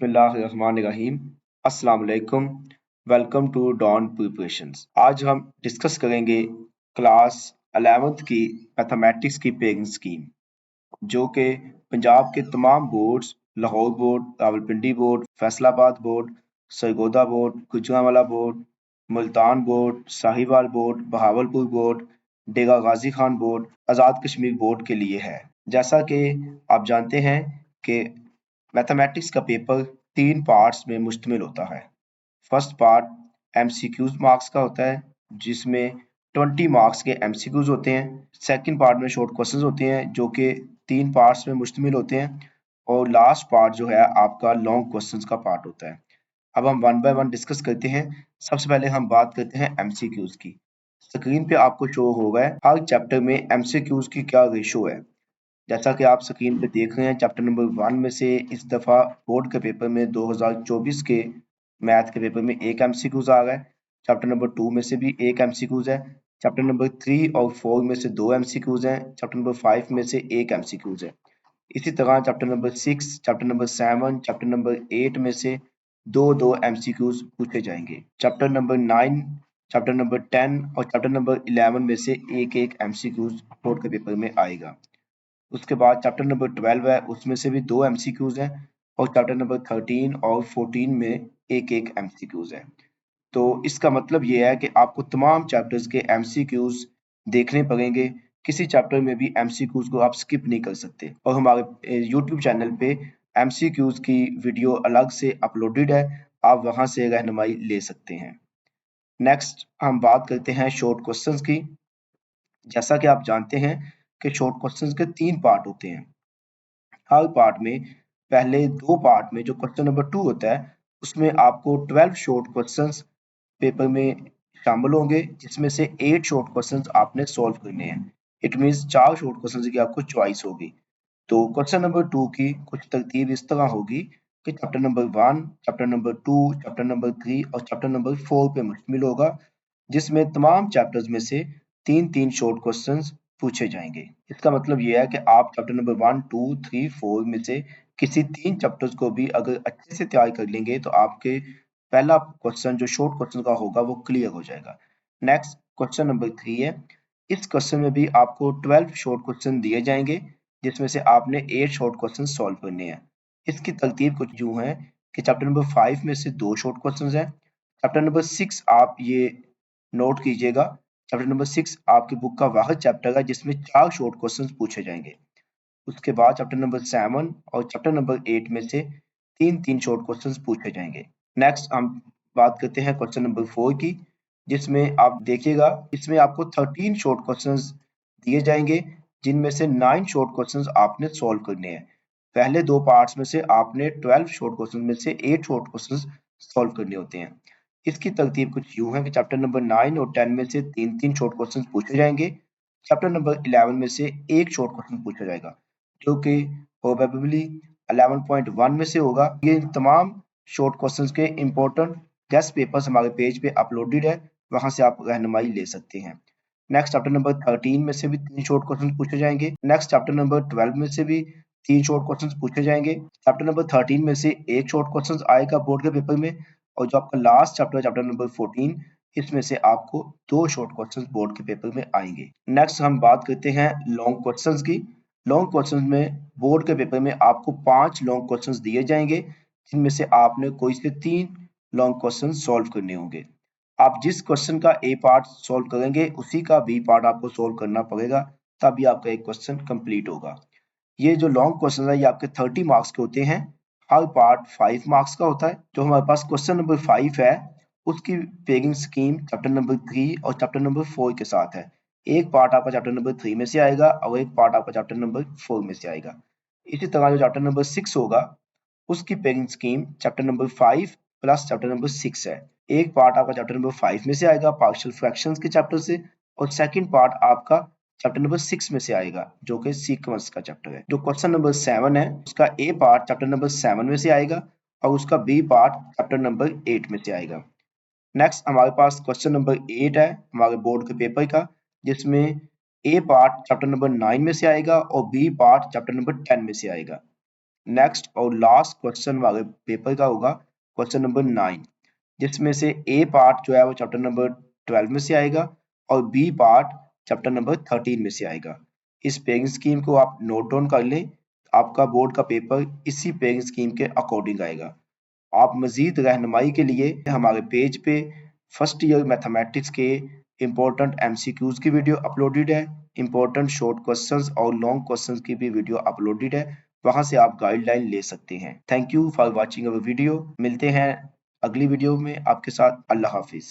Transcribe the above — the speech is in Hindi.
बिस्मिल्लाहिर्रहमानिर्रहीम। अस्सलाम वालेकुम। Welcome to Dawn preparations. आज हम डिस्कस करेंगे क्लास 11th की मैथमेटिक्स की पेइंग स्कीम, जो कि पंजाब के तमाम boards, Lahore board, Rawalpindi board, Faisalabad board, Sargodha board, Gujranwala board, Multan board, Sahiwal board, Bahawalpur board, Dera Ghazi Khan board, Azad Kashmir board के लिए है। जैसा कि आप जानते हैं कि मैथमेटिक्स का पेपर 3 पार्ट्स में मुश्तमिल होता है। फर्स्ट पार्ट एमसीक्यूज मार्क्स का होता है, जिसमें 20 मार्क्स के एमसीक्यूज होते हैं। सेकंड पार्ट में शॉर्ट क्वेश्चंस होते हैं, जो कि 3 पार्ट्स में मुश्तमिल होते हैं। और लास्ट पार्ट जो है आपका लॉन्ग क्वेश्चंस का पार्ट होता है। अब हम वन बाय वन डिस्कस करते हैं। सबसे पहले हम बात करते हैं एमसीक्यूज की। स्क्रीन पे आपको शो होगा हर चैप्टर में एमसीक्यूज की क्या रेशो है। जैसा कि आप स्क्रीन पे देख रहे हैं, चैप्टर नंबर 1 में से इस दफ़ा बोर्ड के पेपर में 2024 के मैथ के पेपर में एक एमसीक्यूज आ रहा है। चैप्टर नंबर 2 में से भी एक एमसीक्यूज है। चैप्टर नंबर 3 और 4 में से 2 एमसीक्यूज हैं। चैप्टर नंबर 5 में से एक एमसीक्यूज है। इसी तरह chapter number 6, chapter number 7, chapter number 8 में से दो एमसीक्यूज पूछे जाएंगे। चैप्टर नंबर 9, चैप्टर नंबर 10 और चैप्टर नंबर 11 में से एक एमसीक्यूज बोर्ड के पेपर में आएगा। उसके बाद चैप्टर नंबर 12 है, उसमें से भी 2 एमसीक्यूज हैं। और चैप्टर नंबर 13 और 14 में एक एमसीक्यूज है। तो इसका मतलब ये है कि आपको तमाम चैप्टर्स के एमसीक्यूज देखने पड़ेंगे। किसी चैप्टर में भी एमसीक्यूज को आप स्किप नहीं कर सकते। और हमारे यूट्यूब चैनल पे एमसीक्यूज की वीडियो अलग से अपलोडेड है, आप वहां से रहनुमाई ले सकते हैं। नेक्स्ट हम बात करते हैं शॉर्ट क्वेश्चंस की। जैसा कि आप जानते हैं कि शॉर्ट क्वेश्चंस के 3 पार्ट होते हैं। हर पार्ट में पहले 2 पार्ट में जो क्वेश्चन नंबर 2 होता है, उसमें आपको 12 शॉर्ट क्वेश्चंस पेपर में शामिल होंगे, जिसमें से 8 शॉर्ट क्वेश्चंस आपने सॉल्व करने हैं। इट मींस 4 शॉर्ट क्वेश्चंस की आपको चॉइस होगी। तो क्वेश्चन नंबर 2 की कुछ तरतीब इस तरह होगी कि chapter number 1, chapter number 2, chapter number 3 और चैप्टर नंबर 4 पे मुश्तमिल होगा, जिसमें तमाम चैप्टर्स में से 3-3 शॉर्ट क्वेश्चंस पूछे जाएंगे। इसका मतलब ये है कि आप चैप्टर नंबर 1, 2, 3, 4 में से किसी 3 चैप्टर्स को भी अगर अच्छे से तैयार कर लेंगे, तो आपके पहला क्वेश्चन जो शॉर्ट क्वेश्चन का होगा वो क्लियर हो जाएगा। नेक्स्ट क्वेश्चन नंबर 3 है। इस क्वेश्चन में भी आपको 12 शॉर्ट क्वेश्चन दिए जाएंगे, जिसमें से आपने 8 शॉर्ट क्वेश्चन सॉल्व करने हैं। इसकी तरतीब कुछ यूं है कि चैप्टर नंबर 5 में से 2 शॉर्ट क्वेश्चंस हैं। चैप्टर नंबर 6 आप ये नोट कीजिएगा, चैप्टर नंबर 6 आपकी बुक का वाहिद चैप्टर है जिसमें 4 शॉर्ट क्वेश्चंस पूछे जाएंगे। उसके बाद चैप्टर नंबर 7 और चैप्टर नंबर 8 में से 3-3 शॉर्ट क्वेश्चंस पूछे जाएंगे। नेक्स्ट हम बात करते हैं क्वेश्चन नंबर 4 की, जिसमें आप देखिएगा इसमें आपको 13 शॉर्ट क्वेश्चंस दिए जाएंगे, जिनमें से 9 शॉर्ट क्वेश्चंस आपने सॉल्व करने हैं। पहले 2 पार्ट्स में से आपने 12 शॉर्ट क्वेश्चन में से 8 शॉर्ट क्वेश्चंस सॉल्व करने होते हैं। इसकी तरतीब कुछ यूं है कि चैप्टर नंबर 9 और 10 में से 3-3 शॉर्ट क्वेश्चंस पूछे जाएंगे। चैप्टर नंबर 11 में से एक शॉर्ट क्वेश्चन पूछा जाएगा, जो कि प्रोबेबली 11.1 में से होगा। ये तमाम शॉर्ट क्वेश्चंस के इंपॉर्टेंट टेस्ट पेपर्स हमारे पेज पे अपलोडेड है, वहां से आप रहनुमाई ले सकते हैं। नेक्स्ट चैप्टर नंबर 13 में से भी 3 शॉर्ट क्वेश्चन पूछे जाएंगे। नेक्स्ट चैप्टर नंबर 12 में से भी 3 शॉर्ट क्वेश्चन पूछे जाएंगे। चैप्टर नंबर 13 में से एक शॉर्ट क्वेश्चन आएगा बोर्ड के पेपर में। और जो आपका लास्ट चैप्टर चैप्टर नंबर 14, इसमें से आपको 2 शॉर्ट क्वेश्चन बोर्ड के पेपर में आएंगे। नेक्स्ट हम बात करते हैं लॉन्ग क्वेश्चंस की। लॉन्ग क्वेश्चंस में बोर्ड के पेपर में आपको 5 लॉन्ग क्वेश्चंस दिए जाएंगे, जिनमें से आपने कोई से 3 लॉन्ग क्वेश्चन सॉल्व करने होंगे। आप जिस क्वेश्चन का ए पार्ट सॉल्व करेंगे, उसी का बी पार्ट आपको सॉल्व करना पड़ेगा, तभी आपका एक क्वेश्चन कंप्लीट होगा। ये जो लॉन्ग क्वेश्चन है, ये आपके 30 मार्क्स के होते हैं। हर पार्ट 5 मार्क्स का होता है। जो हमारे पास क्वेश्चन नंबर 5 है, उसकी पेयरिंग स्कीम चैप्टर नंबर 3 और चैप्टर नंबर 4 के साथ है। एक पार्ट आपका चैप्टर नंबर 3 में से आएगा और एक पार्ट आपका चैप्टर नंबर 4 में से आएगा। इसी तरह जो चैप्टर नंबर 6 होगा, उसकी pairing scheme chapter number 5 plus chapter number 6 है। एक पार्ट आपका चैप्टर नंबर 5 में से आएगा पार्शियल फ्रैक्शंस के चैप्टर से, और सेकंड पार्ट आपका चैप्टर नंबर 6 में से आएगा, जो कि सीक्वेंस का चैप्टर है। जो क्वेश्चन नंबर 7 है, उसका ए पार्ट चैप्टर नंबर 7 में से आएगा और उसका बी पार्ट चैप्टर नंबर 8 में से आएगा। नेक्स्ट हमारे पास क्वेश्चन नंबर 8 है हमारे बोर्ड के पेपर का, जिसमें ए पार्ट चैप्टर नंबर 9 में से आएगा और बी पार्ट चैप्टर नंबर 10 में से आएगा। नेक्स्ट और लास्ट क्वेश्चन वाले पेपर का होगा क्वेश्चन नंबर 9, जिसमें से ए पार्ट जो है वो चैप्टर नंबर 12 में से आएगा और बी पार्ट चैप्टर नंबर 13 में से आएगा। इस पेइंग स्कीम को आप नोट डाउन कर लें, आपका बोर्ड का पेपर इसी पेइंग स्कीम के अकॉर्डिंग आएगा। आप मजीद रहनुमाई के लिए हमारे पेज पे फर्स्ट ईयर मैथमेटिक्स के इम्पोर्टेंट एमसीक्यूज की वीडियो अपलोडेड है, इम्पोर्टेंट शॉर्ट क्वेश्चंस और लॉन्ग क्वेश्चंस की भी वीडियो अपलोडेड है, वहां से आप गाइडलाइन ले सकते हैं। Thank you for watching our video. मिलते हैं अगली वीडियो में आपके साथ। अल्लाह हाफिज।